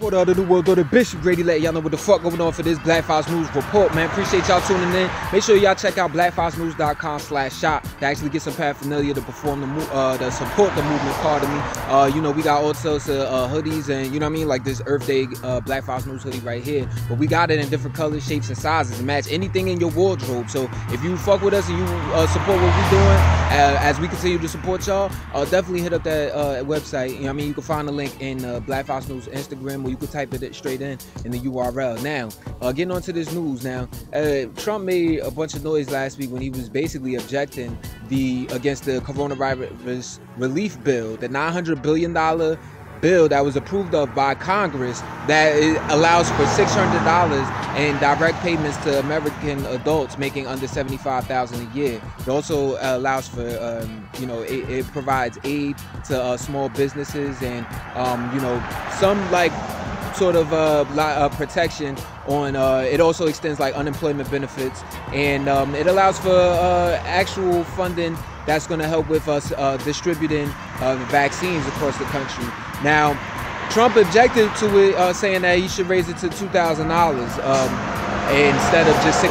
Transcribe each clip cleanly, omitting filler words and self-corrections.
Report of the New World Order, Bishop Grady, letting y'all know what the fuck going on for this Black Fox News report, man. Appreciate y'all tuning in. Make sure y'all check out blackfoxnews.com/shop to actually get some paraphernalia to perform to support the movement. Pardon me. You know, we got all sorts of hoodies and, you know what I mean, like this Earth Day Black Fox News hoodie right here. But we got it in different colors, shapes, and sizes to match anything in your wardrobe. So if you fuck with us and you support what we're doing, as we continue to support y'all, definitely hit up that website. You know what I mean? You can find the link in Black Fox News Instagram, or you can type it straight in the URL. Now, getting on to this news now, Trump made a bunch of noise last week when he was basically objecting against the coronavirus relief bill, the $900 billion bill that was approved of by Congress that allows for $600 in direct payments to American adults making under $75,000 a year. It also allows for, you know, it provides aid to small businesses and, you know, some like sort of protection on, it also extends like unemployment benefits, and it allows for actual funding that's going to help with us distributing vaccines across the country. Now, Trump objected to it, saying that he should raise it to $2,000 instead of just $600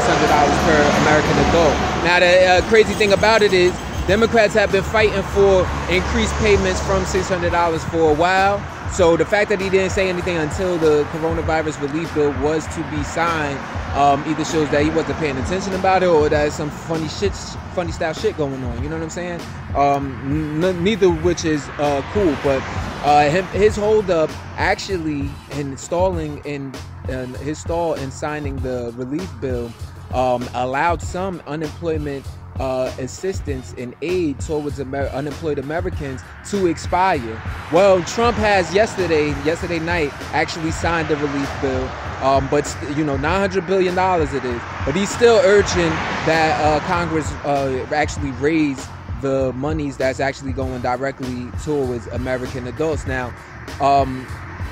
per American adult. Now, the crazy thing about it is Democrats have been fighting for increased payments from $600 for a while. So the fact that he didn't say anything until the coronavirus relief bill was to be signed either shows that he wasn't paying attention about it, or that some funny style shit going on. You know what I'm saying? Neither of which is cool. But his holdup actually in stalling in his stall in signing the relief bill allowed some unemployment assistance and aid towards unemployed Americans to expire. Well, Trump has yesterday night actually signed the relief bill, but you know, $900 billion it is. But he's still urging that Congress actually raise the monies that's actually going directly towards American adults. Now,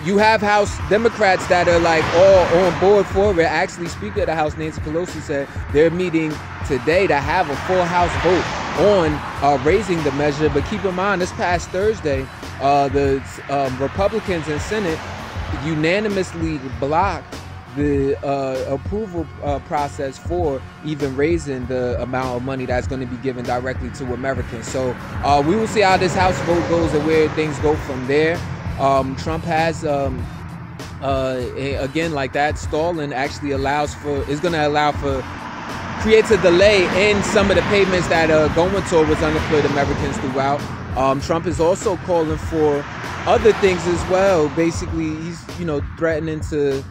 you have House Democrats that are like all on board for it. Actually, Speaker of the House, Nancy Pelosi, said they're meeting today to have a full House vote on raising the measure. But keep in mind, this past Thursday, the Republicans in Senate unanimously blocked the approval process for even raising the amount of money that's going to be given directly to Americans. So we will see how this House vote goes and where things go from there. Trump has, again, like that, stalling actually is going to allow for, creates a delay in some of the payments that are going towards unemployed Americans throughout. Trump is also calling for other things as well. Basically, he's, you know, threatening to,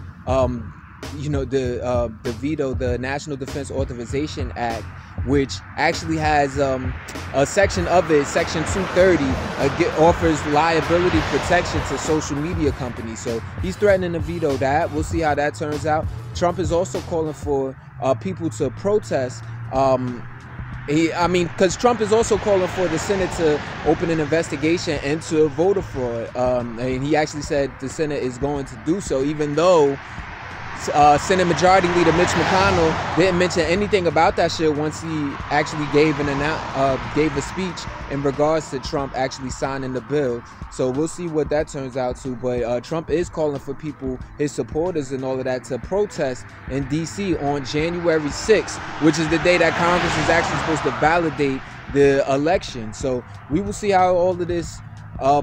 you know, the veto the National Defense Authorization Act, which actually has a section of it, Section 230, offers liability protection to social media companies. So he's threatening to veto that. We'll see how that turns out. Trump is also calling for people to protest. Because Trump is also calling for the Senate to open an investigation into voter fraud. And he actually said the Senate is going to do so, even though Senate Majority Leader Mitch McConnell didn't mention anything about that shit once he actually gave a speech in regards to Trump actually signing the bill. So we'll see what that turns out to. But Trump is calling for people, his supporters and all of that, to protest in D.C. on January 6th, which is the day that Congress is actually supposed to validate the election. So we will see how all of this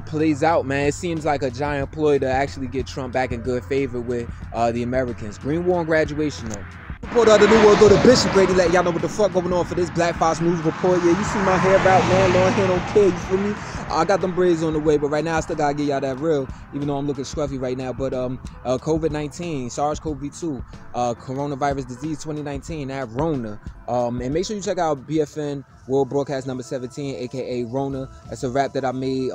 plays out, man. It seems like a giant ploy to actually get Trump back in good favor with the Americans. Green War on graduation, though. Report of the New World Order, Bishop Grady, letting y'all know what the fuck going on for this Black Fox News report. Yeah, you see my hair out, man. Long hair don't care, you feel me? I got them braids on the way, but right now I still gotta get y'all that real, even though I'm looking scruffy right now. But COVID-19, SARS-CoV-2, coronavirus disease 2019, that Rona. And make sure you check out BFN World Broadcast number 17, aka Rona. That's a rap that I made,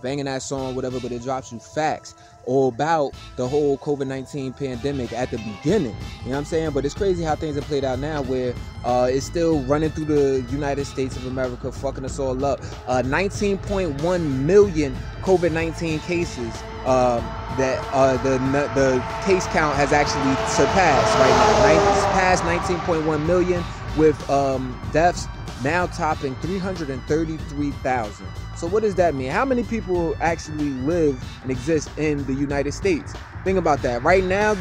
banging that song, whatever, but it drops you facts all about the whole COVID-19 pandemic at the beginning. You know what I'm saying? But it's crazy how things have played out now, where it's still running through the United States of America, fucking us all up. 19.1 million COVID-19 cases that the case count has actually surpassed right now. It's past 19.1 million, with deaths now topping 333,000. So what does that mean? How many people actually live and exist in the United States? Think about that. Right now,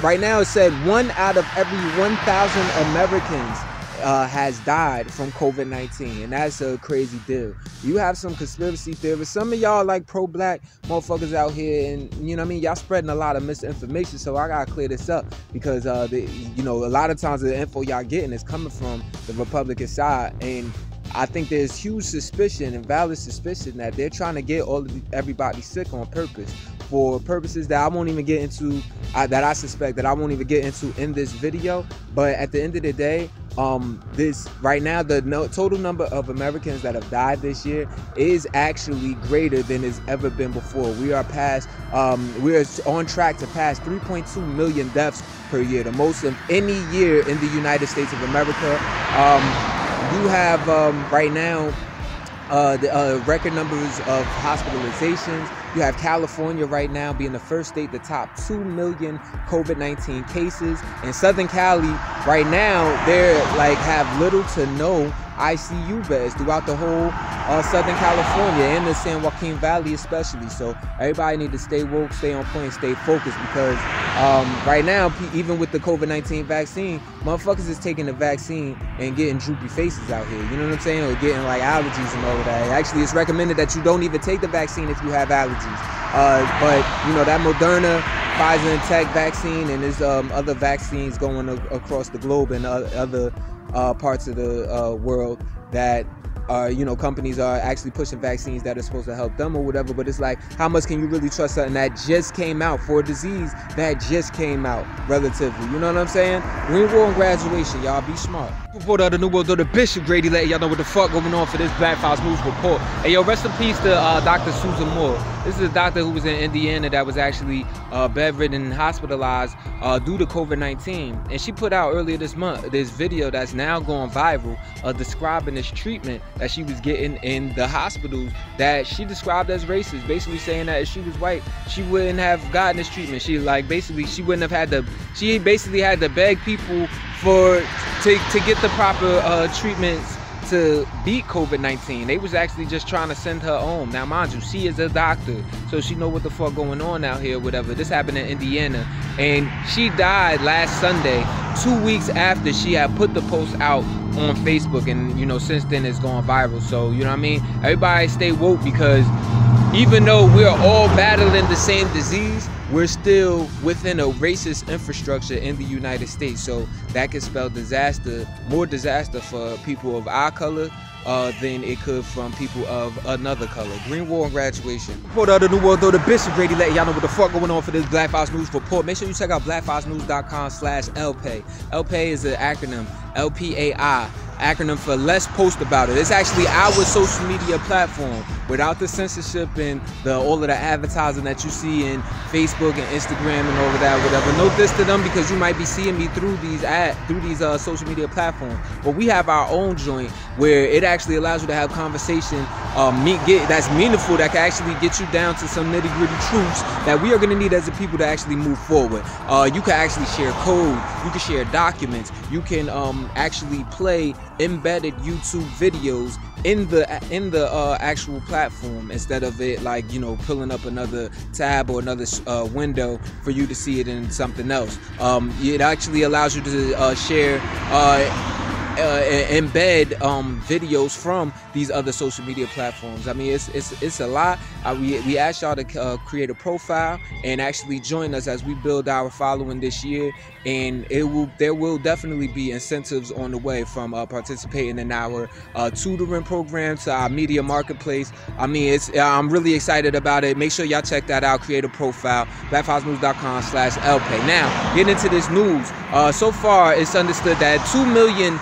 right now it said 1 out of every 1,000 Americans has died from COVID-19, and that's a crazy deal. You have some conspiracy theorists. Some of y'all like pro-black motherfuckers out here, and you know what I mean, y'all spreading a lot of misinformation. So I gotta clear this up because you know, a lot of times the info y'all getting is coming from the Republican side, and I think there's huge suspicion and valid suspicion that they're trying to get everybody sick on purpose, for purposes that I won't even get into, that I suspect that I won't even get into in this video. But at the end of the day, this right now, the total number of Americans that have died this year is actually greater than it's ever been before. We are on track to pass 3.2 million deaths per year, the most of any year in the United States of America. You have right now the record numbers of hospitalizations. You have California right now being the first state to top 2 million COVID-19 cases. In Southern Cali right now, they're like have little to no ICU beds throughout the whole Southern California and the San Joaquin Valley especially. So everybody need to stay woke, stay on point, stay focused, because right now, even with the COVID-19 vaccine, motherfuckers is taking the vaccine and getting droopy faces out here. You know what I'm saying? Or getting like allergies and all of that. Actually, it's recommended that you don't even take the vaccine if you have allergies. But you know, that Moderna, Pfizer and Tech vaccine, and there's other vaccines going across the globe and other parts of the world that you know, companies are actually pushing vaccines that are supposed to help them or whatever. But it's like, how much can you really trust something that just came out for a disease that just came out relatively? You know what I'm saying? Green War and graduation, y'all be smart. Report of the New World Order, Bishop Grady letting y'all know what the fuck going on for this Black Files News report. Hey yo, rest in peace to Dr. Susan Moore. This is a doctor who was in Indiana that was actually bedridden and hospitalized due to COVID-19. And she put out earlier this month this video that's now going viral describing this treatment that she was getting in the hospitals that she described as racist, basically saying that if she was white, she wouldn't have gotten this treatment. She like basically she wouldn't have had to, she basically had to beg people to get the proper treatments to beat COVID-19. They was actually just trying to send her home. Now mind you, she is a doctor, so she know what the fuck going on out here, whatever. This happened in Indiana, and she died last Sunday, 2 weeks after she had put the post out on Facebook, and you know, since then it's gone viral. So you know what I mean, everybody stay woke, because even though we're all battling the same disease, we're still within a racist infrastructure in the United States. So that could spell disaster, more disaster for people of our color than it could from people of another color. Green War and graduation. Report of the New World Order, Bishop Grady letting y'all know what the fuck going on for this Black Files News report. Make sure you check out blackfilesnews.com/LPAY. LPAY is an acronym, LPAI. Acronym for Let's Post About It. It's actually our social media platform without the censorship and all of the advertising that you see in Facebook and Instagram and all of that, whatever. No diss to them, because you might be seeing me through these social media platforms. But we have our own joint where it actually allows you to have conversation that's meaningful, that can actually get you down to some nitty-gritty truths that we are going to need as a people to actually move forward. You can actually share code, you can share documents, you can actually play embedded YouTube videos in the actual platform, instead of it like, you know, pulling up another tab or another window for you to see it in something else. It actually allows you to share embed videos from these other social media platforms. I mean, it's a lot. We asked y'all to create a profile and actually join us as we build our following this year, and there will definitely be incentives on the way, from participating in our tutoring program to our media marketplace. I mean, I'm really excited about it. Make sure y'all check that out. Create a profile, blackfilesnews.com/LPAY. Now, getting into this news. So far, it's understood that 2 million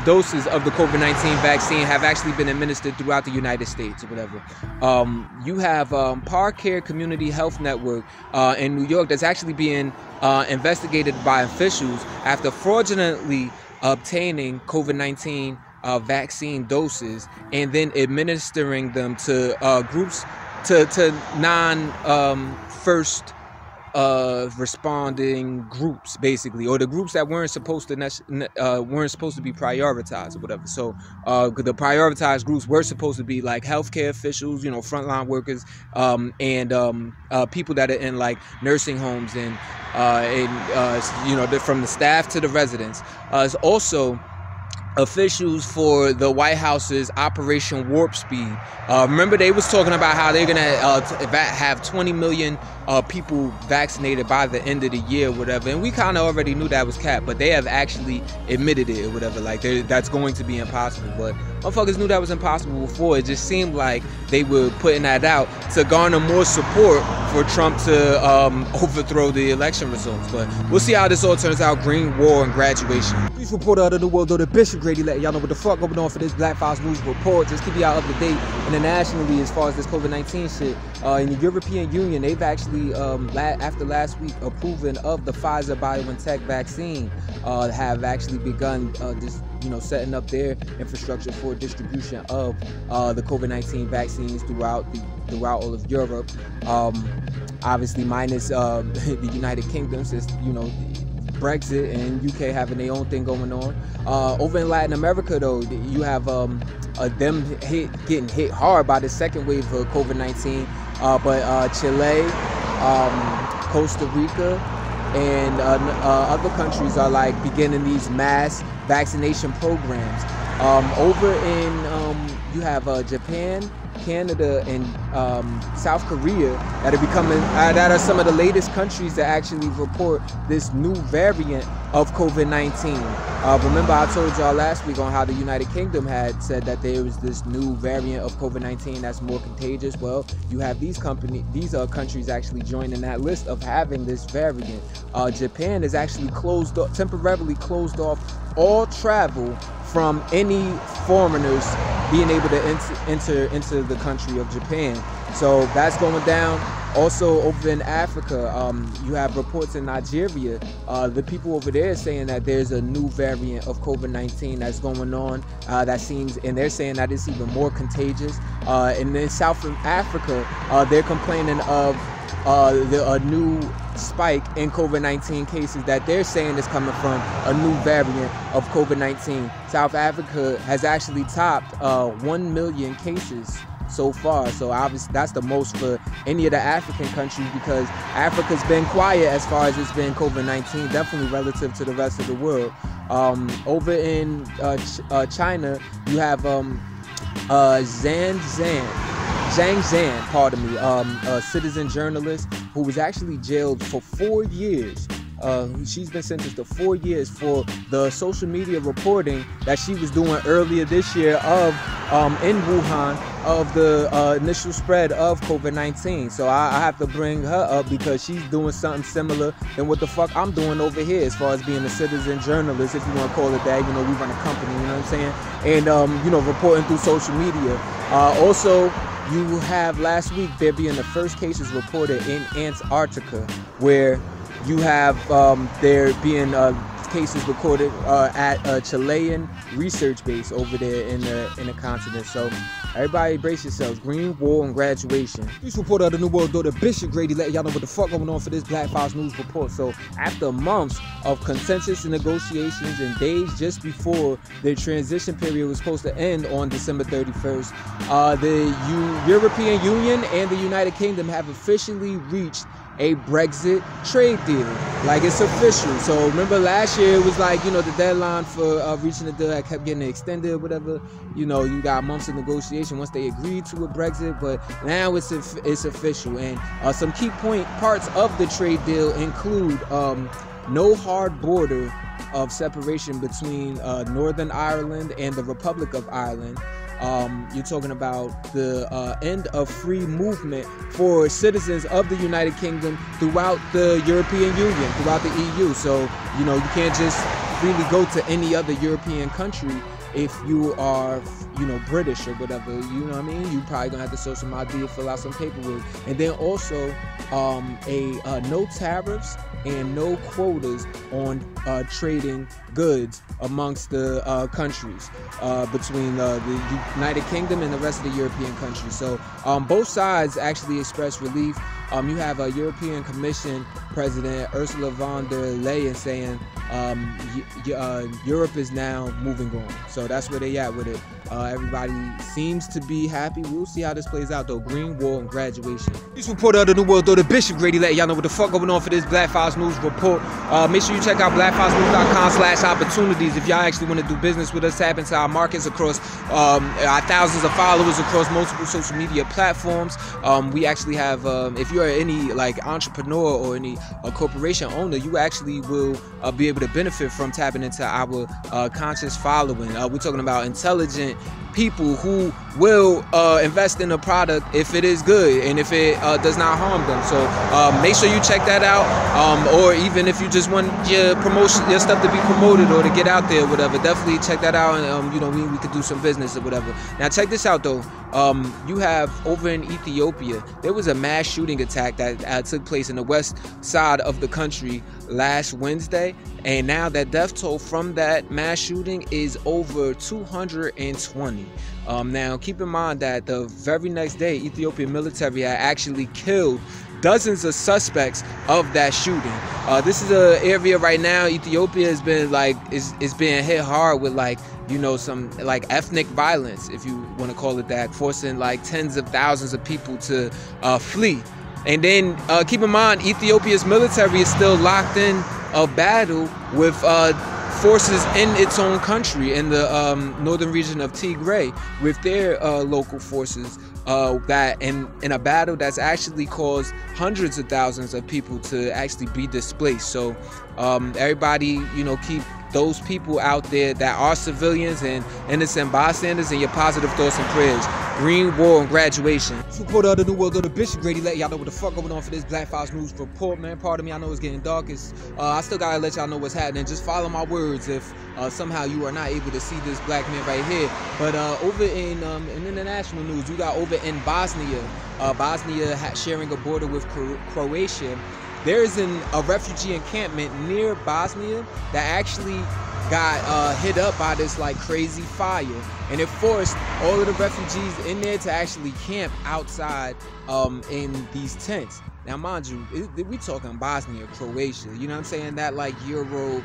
doses of the COVID-19 vaccine have actually been administered throughout the United States or whatever. You have Parcare Community Health Network in New York that's actually being investigated by officials after fraudulently obtaining COVID-19 vaccine doses and then administering them to groups, to non-first responding groups, basically, or the groups that weren't supposed to be prioritized or whatever. So the prioritized groups were supposed to be like healthcare officials, you know, frontline workers, and people that are in like nursing homes and you know, from the staff to the residents. It's also officials for the White House's Operation Warp Speed. Remember, they was talking about how they're gonna have 20 million people vaccinated by the end of the year, or whatever. And we kind of already knew that was cap, but they have actually admitted it or whatever. Like that's going to be impossible. But motherfuckers knew that was impossible before. It just seemed like they were putting that out to garner more support for Trump to overthrow the election results. But we'll see how this all turns out. Green War and graduation. News reporter out of the world, though, the Bishop Grady, letting y'all know what the fuck going on for this Black Files News Report. Just keep y'all up to date internationally as far as this COVID-19 shit. In the European Union, they've actually, after last week, approving of the Pfizer BioNTech vaccine, have actually begun setting up their infrastructure for distribution of the COVID-19 vaccines throughout all of Europe. Obviously, minus the United Kingdom, since Brexit and UK having their own thing going on. Over in Latin America, though, you have them getting hit hard by the second wave of COVID-19. But Chile, Costa Rica, and other countries are like beginning these mass vaccination programs. Over in you have Japan, Canada, and South Korea that are becoming that are some of the latest countries that actually report this new variant of COVID-19. Remember, I told y'all last week on how the United Kingdom had said that there was this new variant of COVID-19 that's more contagious. Well, you have these countries actually joining that list of having this variant. Japan is actually temporarily closed off all travel from any foreigners being able to enter into the country of Japan. So that's going down. Also over in Africa, you have reports in Nigeria. The people over there saying that there's a new variant of COVID-19 that's going on. And they're saying that it's even more contagious. And then South Africa, they're complaining of a new spike in COVID-19 cases that they're saying is coming from a new variant of COVID-19. South Africa has actually topped 1 million cases so far. So obviously that's the most for any of the African countries, because Africa's been quiet as far as it's been COVID-19, definitely relative to the rest of the world. Over in China, you have Zhang Zhan, pardon me, a citizen journalist who was actually jailed for 4 years. She's been sentenced to 4 years for the social media reporting that she was doing earlier this year of in Wuhan of the initial spread of COVID-19. So I have to bring her up because she's doing something similar than what the fuck I'm doing over here as far as being a citizen journalist, if you want to call it that. We run a company, you know what I'm saying? And reporting through social media. Also, you have last week there being the first cases reported in Antarctica, where you have there being cases recorded at a Chilean research base over there in the continent. So everybody brace yourselves. Green War and graduation. News reporter of the New World, though, the Bishop Grady, letting y'all know what the fuck going on for this Black Files News Report. So after months of consensus and negotiations and days just before the transition period was supposed to end on December 31st, the European Union and the United Kingdom have officially reached a Brexit trade deal. Like, it's official. So remember last year it was like, the deadline for reaching the deal kept getting extended or whatever. You got months of negotiation once they agreed to a Brexit, but now it's official. And some key parts of the trade deal include no hard border of separation between Northern Ireland and the Republic of Ireland. You're talking about the end of free movement for citizens of the United Kingdom throughout the European Union, throughout the EU. So, you can't just freely go to any other European country if you are, British or whatever, you know what I mean? You probably gonna have to show some ID, fill out some paperwork. And then also no tariffs and no quotas on trading goods amongst the countries between the United Kingdom and the rest of the European countries. So both sides actually expressed relief you have a European Commission President Ursula von der Leyen saying Europe is now moving on. So that's where they at with it. Everybody seems to be happy. We'll see how this plays out though. Green Wall and graduation. This reporter of the New World, though, the Bishop Grady, letting y'all know what the fuck going on for this Black Files News report. Make sure you check out blackfilesnews.com/opportunities if y'all actually want to do business with us. Tap into our markets across our thousands of followers across multiple social media platforms. We actually have, if you're any like entrepreneur or any corporation owner, you actually will be able to benefit from tapping into our conscious following. We're talking about intelligent people who will invest in a product if it is good and if it does not harm them. So make sure you check that out, or even if you just want your stuff to be promoted or to get out there or whatever, definitely check that out, and you know, we could do some business or whatever. Now check this out though. You have over in Ethiopia, there was a mass shooting attack that took place in the west side of the country last Wednesday, and now that death toll from that mass shooting is over 220. Now keep in mind that the very next day, Ethiopian military had actually killed dozens of suspects of that shooting. This is an area right now, Ethiopia has been like, is being hit hard with, like, you know, some like ethnic violence, if you want to call it that, forcing like tens of thousands of people to flee. And then keep in mind, Ethiopia's military is still locked in a battle with forces in its own country, in the northern region of Tigray, with their local forces, that in a battle that's actually caused hundreds of thousands of people to actually be displaced. So everybody, you know, keep those people out there that are civilians and innocent bystanders in your positive thoughts and prayers. Green Wall and graduation. This reporter of the New World, the Bishop Grady, letting y'all know what the fuck going on for this Black Files News report, man. Pardon me, I know it's getting dark. I still gotta let y'all know what's happening. Just follow my words if somehow you are not able to see this black man right here. But over in international news, you got over in Bosnia, sharing a border with Croatia. There is a refugee encampment near Bosnia that actually got hit up by this like crazy fire, and it forced all of the refugees in there to actually camp outside in these tents. Now mind you, we talking Bosnia, Croatia, you know what I'm saying, that like Euro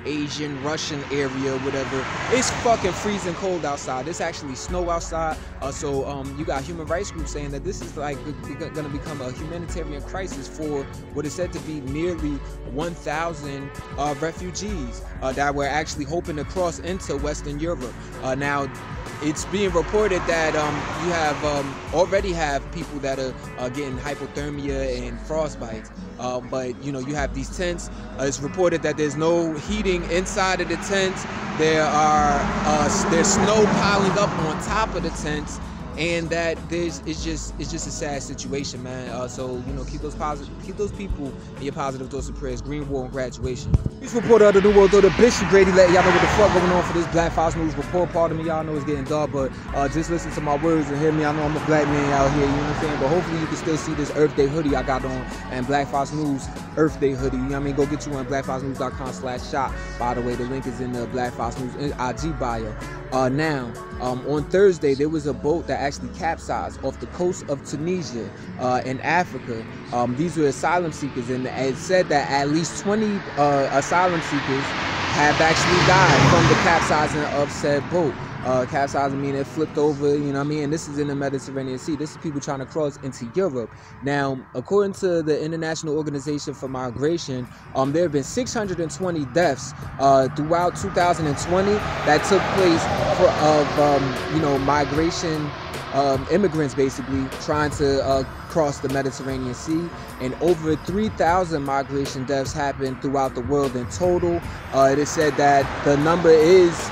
Asian, Russian area, whatever. It's fucking freezing cold outside. It's actually snow outside. So you got human rights groups saying that this is like gonna become a humanitarian crisis for what is said to be nearly 1,000 refugees that were actually hoping to cross into Western Europe. Now it's being reported that you have already have people that are getting hypothermia and frostbites, but you know, you have these tents. It's reported that there's no heating inside of the tents. There's snow piling up on top of the tents, and that it's just a sad situation, man. So you know, keep those people in your positive thoughts and prayers. Green Wall and graduation. This reporter of the New World, though, the Bishop Grady, letting y'all know what the fuck going on for this Black Files News report. Pardon me, y'all know it's getting dark, but just listen to my words and hear me. I know I'm a black man out here, you know what I'm saying? But hopefully you can still see this Earth Day hoodie I got on, and Black Files News Earth Day hoodie. You know what I mean? Go get you on blackfilesnews.com/shop. By the way, the link is in the Black Files News IG bio. Now, on Thursday, there was a boat that actually capsized off the coast of Tunisia in Africa. These were asylum seekers, and it said that at least 20 asylum seekers have actually died from the capsizing of said boat. Capsizing meaning it flipped over, you know what I mean? And this is in the Mediterranean Sea. This is people trying to cross into Europe. Now, according to the International Organization for Migration, there have been 620 deaths throughout 2020 that took place of migration, immigrants basically trying to cross the Mediterranean Sea, and over 3,000 migration deaths happened throughout the world in total. It is said that the number is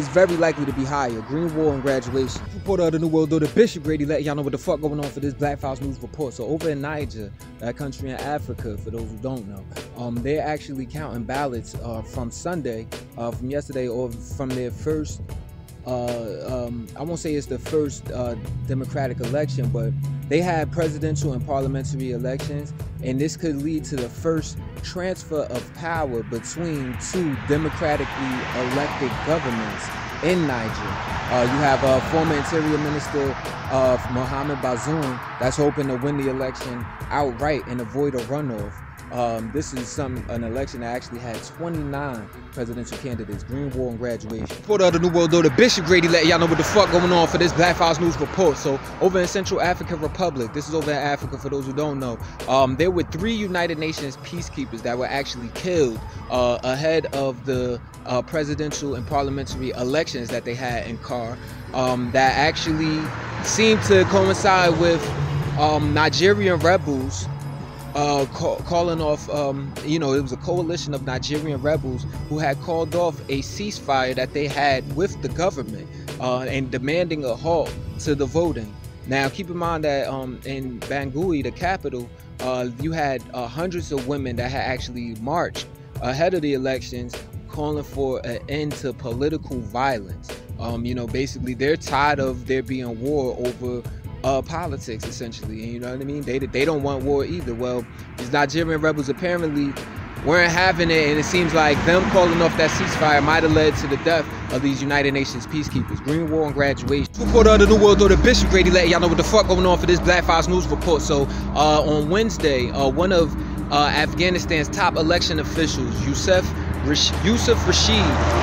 very likely to be higher. Green Wall and graduation. Reporter of the New World, though, the Bishop Grady, letting y'all know what the fuck going on for this Black Files News report. So over in Niger, that country in Africa, for those who don't know, they're actually counting ballots from Sunday, from yesterday, or from their first I won't say it's the first democratic election, but they had presidential and parliamentary elections, and this could lead to the first transfer of power between two democratically elected governments in Niger. You have former Interior Minister Mohamed Bazoum that's hoping to win the election outright and avoid a runoff. This is an election that actually had 29 presidential candidates. Green Wall and Graduation. Report of the New World Order, Bishop Grady letting y'all know what the fuck going on for this Black Files News Report. So over in Central African Republic, this is over in Africa for those who don't know, there were 3 United Nations peacekeepers that were actually killed ahead of the presidential and parliamentary elections that they had in CAR, that actually seemed to coincide with Nigerian rebels calling off, it was a coalition of Nigerian rebels who had called off a ceasefire that they had with the government and demanding a halt to the voting. Now, keep in mind that in Bangui, the capital, you had hundreds of women that had actually marched ahead of the elections calling for an end to political violence. Basically, they're tired of there being war over politics, essentially, and you know what I mean? They don't want war either. Well, these Nigerian rebels apparently weren't having it, and it seems like them calling off that ceasefire might have led to the death of these United Nations peacekeepers. Green Wall and Graduation. Report of the New World Order, Bishop Grady letting y'all know what the fuck going on for this Black Files News Report. So on Wednesday, one of Afghanistan's top election officials, Yusuf Rashid,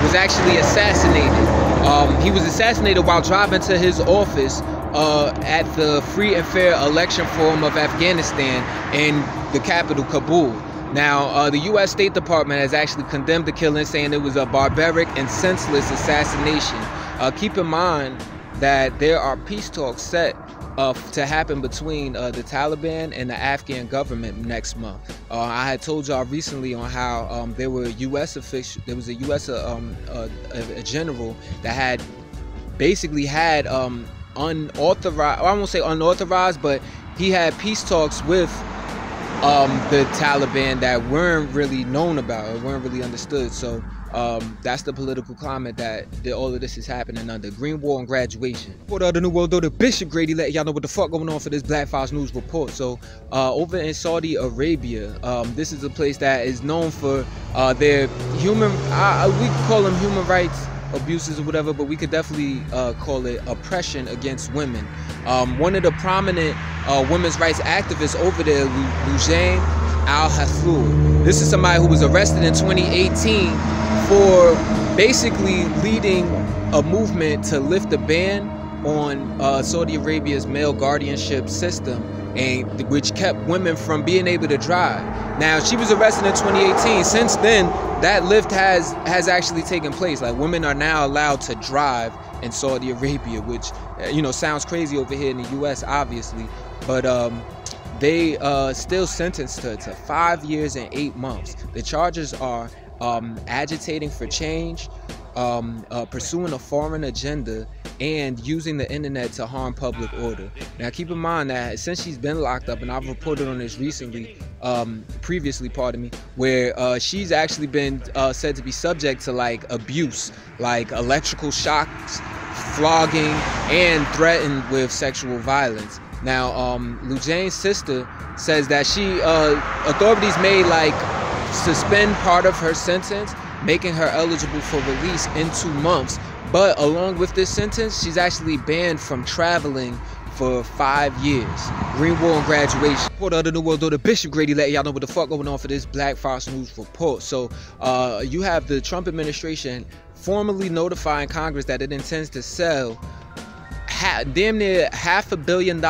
was actually assassinated. He was assassinated while driving to his office at the Free and Fair Election Forum of Afghanistan in the capital, Kabul. Now, the U.S. State Department has actually condemned the killing, saying it was a barbaric and senseless assassination. Keep in mind that there are peace talks set to happen between the Taliban and the Afghan government next month. I had told y'all recently on how there were U.S. officials. There was a U.S. a general that had basically had unauthorized, I won't say unauthorized, but he had peace talks with the Taliban that weren't really known about or weren't really understood. So that's the political climate that all of this is happening under. Green Wall and Graduation. Report of the New World Order, Bishop Grady letting y'all know what the fuck going on for this Black Files News Report. So over in Saudi Arabia, this is a place that is known for their we could call them human rights abuses or whatever, but we could definitely call it oppression against women. One of the prominent women's rights activists over there, Lujain Al-Hathloul. This is somebody who was arrested in 2018 for basically leading a movement to lift the ban on Saudi Arabia's male guardianship system, and which kept women from being able to drive. Now, she was arrested in 2018. Since then, that lift has actually taken place. Like, women are now allowed to drive in Saudi Arabia, which sounds crazy over here in the U.S. obviously, but they still sentenced her to 5 years and 8 months. The charges are agitating for change, pursuing a foreign agenda, and using the internet to harm public order. Now, keep in mind that since she's been locked up, and I've reported on this previously, where she's actually been said to be subject to like abuse, like electrical shocks, flogging, and threatened with sexual violence. Now, Lujain's sister says that authorities may suspend part of her sentence, making her eligible for release in 2 months. But along with this sentence, she's actually banned from traveling for 5 years. Green Wall and Graduation. Report of the New World Order, Bishop Grady letting y'all know what the fuck going on for this Black Files News Report. So you have the Trump administration formally notifying Congress that it intends to sell damn near $500 million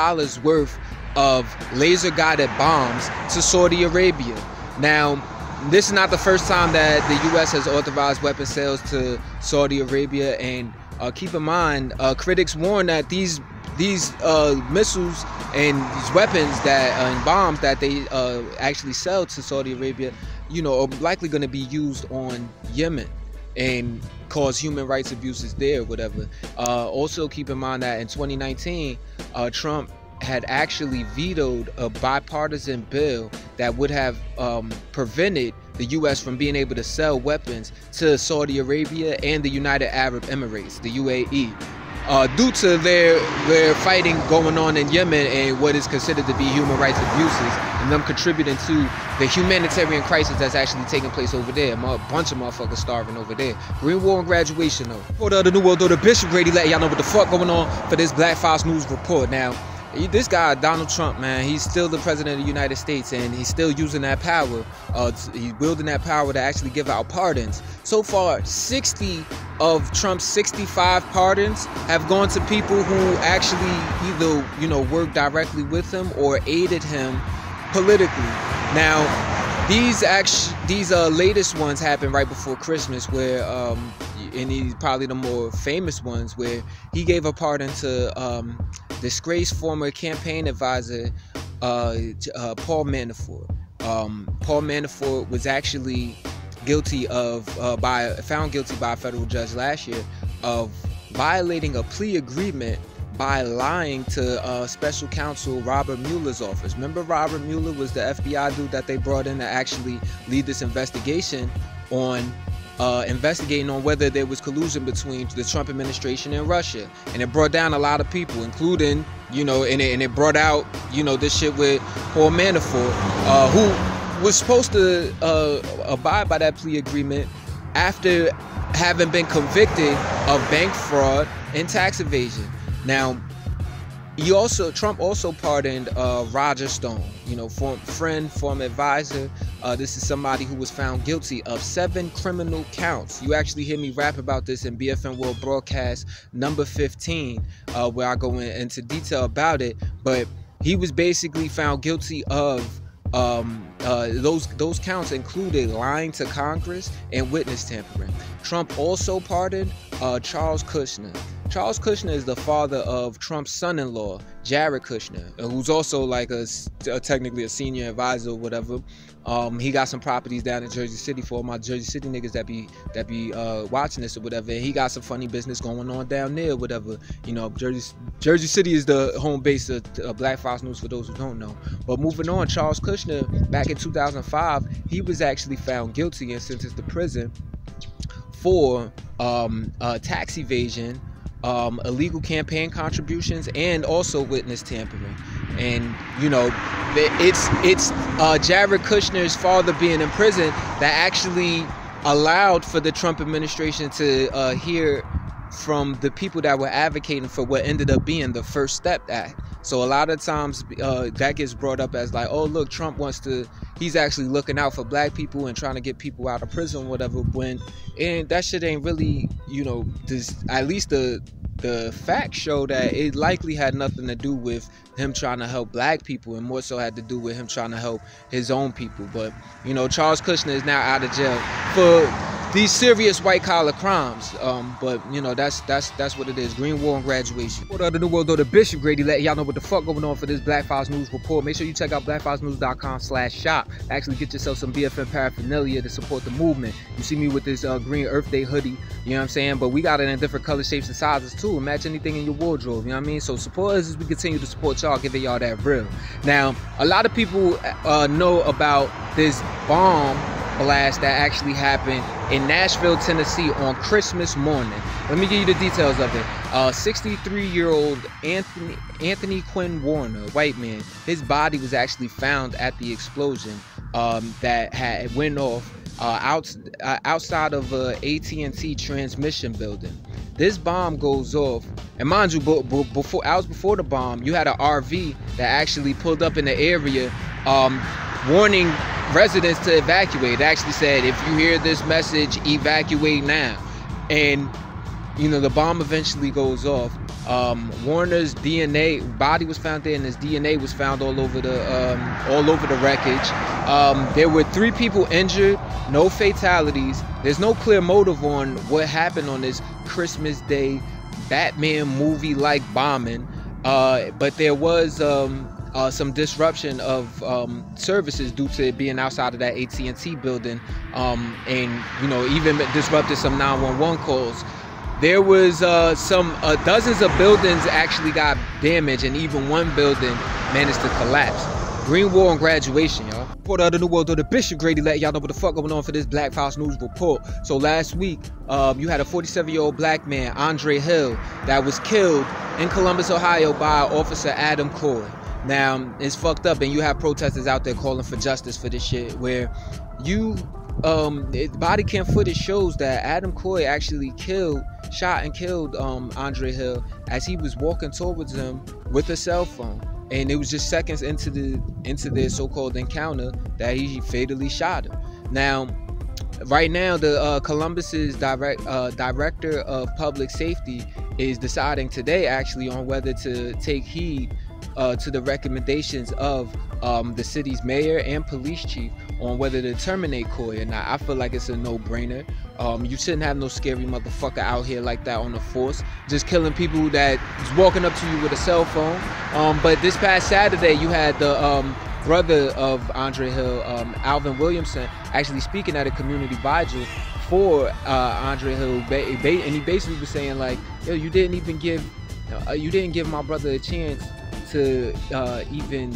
worth of laser-guided bombs to Saudi Arabia. Now, this is not the first time that the U.S. has authorized weapon sales to Saudi Arabia, and keep in mind, critics warn that these missiles and these weapons and bombs that they actually sell to Saudi Arabia, are likely going to be used on Yemen and cause human rights abuses there or whatever. Also keep in mind that in 2019, Trump had actually vetoed a bipartisan bill that would have prevented the U.S. from being able to sell weapons to Saudi Arabia and the United Arab Emirates, the UAE. due to their fighting going on in Yemen and what is considered to be human rights abuses, and them contributing to the humanitarian crisis that's actually taking place over there. A bunch of motherfuckers starving over there. Green War and Graduation though. For the New World Order, Bishop Grady letting y'all know what the fuck going on for this Black Fox News report. Now, this guy, Donald Trump, man, he's still the president of the United States, and he's still using that power. He's wielding that power to actually give out pardons. So far, 60 of Trump's 65 pardons have gone to people who actually either, you know, worked directly with him or aided him politically. Now, these latest ones happened right before Christmas, where and he's probably the more famous ones, where he gave a pardon to disgraced former campaign advisor Paul Manafort. Paul Manafort was actually guilty of found guilty by a federal judge last year of violating a plea agreement by lying to special counsel Robert Mueller's office. Remember, Robert Mueller was the FBI dude that they brought in to actually lead this investigation on investigating on whether there was collusion between the Trump administration and Russia. And it brought down a lot of people, including, you know, and it brought out, you know, this shit with Paul Manafort, who was supposed to abide by that plea agreement after having been convicted of bank fraud and tax evasion. Now, Trump also pardoned Roger Stone, you know, former advisor. This is somebody who was found guilty of 7 criminal counts. You actually hear me rap about this in BFN World Broadcast number 15, where I go into detail about it. But he was basically found guilty of those counts included lying to Congress and witness tampering. Trump also pardoned Charles Kushner. Charles Kushner is the father of Trump's son-in-law, Jared Kushner, who's also like technically a senior advisor or whatever. He got some properties down in Jersey City for all my Jersey City niggas that be watching this or whatever. And he got some funny business going on down there or whatever. You know, Jersey City is the home base of Black Fox News for those who don't know. But moving on, Charles Kushner, back in 2005, he was actually found guilty and sentenced to prison for tax evasion, illegal campaign contributions, and also witness tampering. And you know, it's Jared Kushner's father being in prison that actually allowed for the Trump administration to hear from the people that were advocating for what ended up being the First Step Act. So a lot of times that gets brought up as like, oh look, Trump he's actually looking out for black people and trying to get people out of prison or whatever, and that shit ain't really, you know, at least the facts show that it likely had nothing to do with him trying to help black people, and more so had to do with him trying to help his own people. But you know, Charles Kushner is now out of jail for these serious white collar crimes. But you know, that's what it is. Green War and Graduation. For the New World Order, Bishop Grady letting y'all know what the fuck going on for this Black Fox News report. Make sure you check out blackfoxnews.com/shop. Actually get yourself some BFN paraphernalia to support the movement. You see me with this green Earth Day hoodie, you know what I'm saying? But we got it in different color shapes and sizes too. Match anything in your wardrobe, you know what I mean? So support us as we continue to support y'all, giving y'all that real. Now, a lot of people know about this bomb blast that actually happened in Nashville, Tennessee on Christmas morning. Let me give you the details of it. 63-year-old Anthony Quinn Warner, white man, his body was actually found at the explosion that had went off outside of a AT&T transmission building. This bomb goes off, and mind you, hours before the bomb, you had an RV that actually pulled up in the area, warning residents to evacuate. It actually said, if you hear this message, evacuate now. And you know, the bomb eventually goes off. Warner's body was found there, and his DNA was found all over the wreckage. There were 3 people injured, no fatalities. There's no clear motive on what happened on this Christmas Day Batman movie-like bombing, but there was some disruption of services due to it being outside of that AT&T building, and you know, even disrupted some 911 calls. There was dozens of buildings actually got damaged, and even one building managed to collapse. Green War and Graduation, y'all. Report of the New World, or the Bishop Grady, let y'all know what the fuck going on for this Black Files News Report. So last week, you had a 47-year-old black man, Andre Hill, that was killed in Columbus, Ohio by Officer Adam Coy. Now, it's fucked up, and you have protesters out there calling for justice for this shit, where body cam footage shows that Adam Coy actually shot and killed Andre Hill as he was walking towards him with a cell phone. And it was just seconds into their so-called encounter that he fatally shot him. Now, right now, the Columbus's director of public safety is deciding today, actually, on whether to take heed to the recommendations of the city's mayor and police chief on whether to terminate Coy or not. I feel like it's a no-brainer. You shouldn't have no scary motherfucker out here like that on the force, just killing people that is walking up to you with a cell phone. But this past Saturday, you had the brother of Andre Hill, Alvin Williamson, actually speaking at a community vigil for Andre Hill, and he basically was saying like, yo, you didn't give my brother a chance to even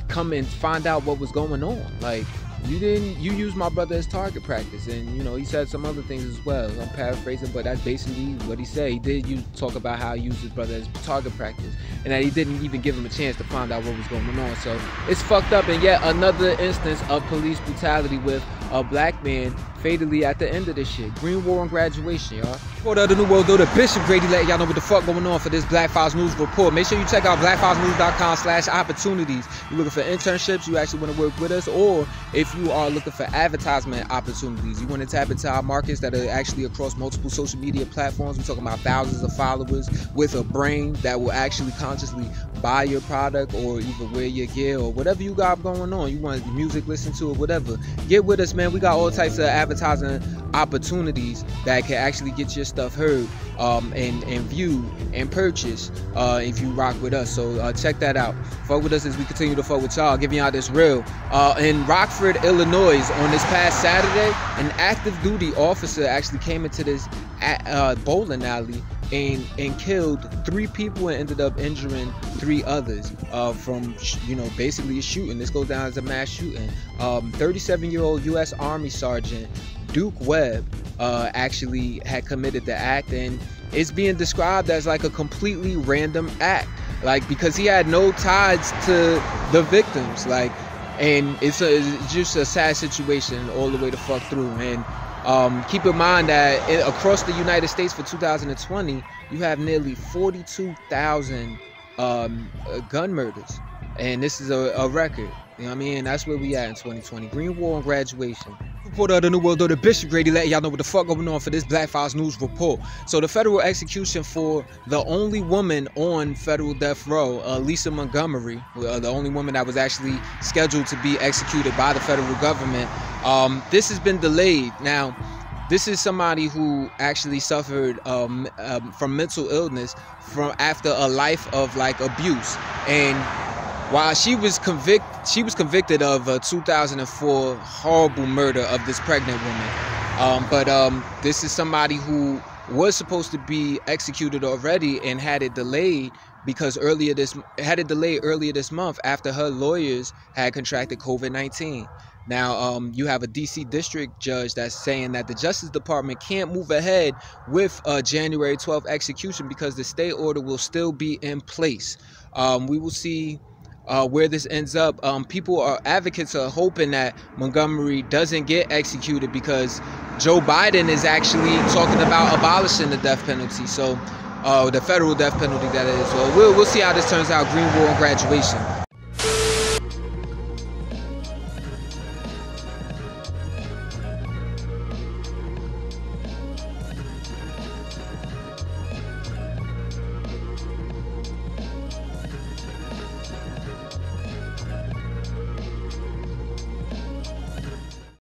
come and find out what was going on. Like, you used my brother as target practice. And he said some other things as well. I'm paraphrasing, but that's basically what he said. He did talk about how he used his brother as target practice, and that he didn't even give him a chance to find out what was going on. So it's fucked up, and yet another instance of police brutality with a black man fatally at the end of this shit. Green War on Graduation, y'all. Report of the New World, though, the Bishop Grady, let y'all know what the fuck going on for this Black Files News Report. Make sure you check out blackfilesnews.com/opportunities. You're looking for internships, you actually want to work with us, or if you are looking for advertisement opportunities, you want to tap into our markets that are actually across multiple social media platforms. We're talking about thousands of followers with a brain that will actually consciously buy your product or even wear your gear or whatever you got going on. You want music, listen to it, whatever. Get with us, man. We got all types of advertising opportunities that can actually get your stuff heard and viewed and purchased if you rock with us. So check that out. Fuck with us as we continue to fuck with y'all, giving y'all this real. In Rockford, Illinois, on this past Saturday, an active duty officer actually came into this bowling alley and killed 3 people and ended up injuring 3 others from basically a shooting. This goes down as a mass shooting. 37-year-old U.S. Army Sergeant Duke Webb actually had committed the act, and it's being described as like a completely random act, like because he had no ties to the victims, like, and it's just a sad situation all the way the fuck through. And keep in mind that across the United States for 2020, you have nearly 42,000 gun murders, and this is a record. You know what I mean? That's where we at in 2020. Green War on Graduation. Report of the New World, or the Bishop Grady, let y'all know what the fuck going on for this Black Files News Report. So the federal execution for the only woman on federal death row, Lisa Montgomery, the only woman that was actually scheduled to be executed by the federal government, this has been delayed. Now, this is somebody who actually suffered from mental illness after a life of like abuse. And while she was convicted of a 2004 horrible murder of this pregnant woman. But this is somebody who was supposed to be executed already and had it delayed because earlier this month after her lawyers had contracted COVID-19. Now, you have a DC district judge that's saying that the Justice Department can't move ahead with a January 12th execution because the stay order will still be in place. We will see where this ends up. Advocates are hoping that Montgomery doesn't get executed because Joe Biden is actually talking about abolishing the death penalty. So the federal death penalty, that is. So we'll see how this turns out. Green War on Graduation.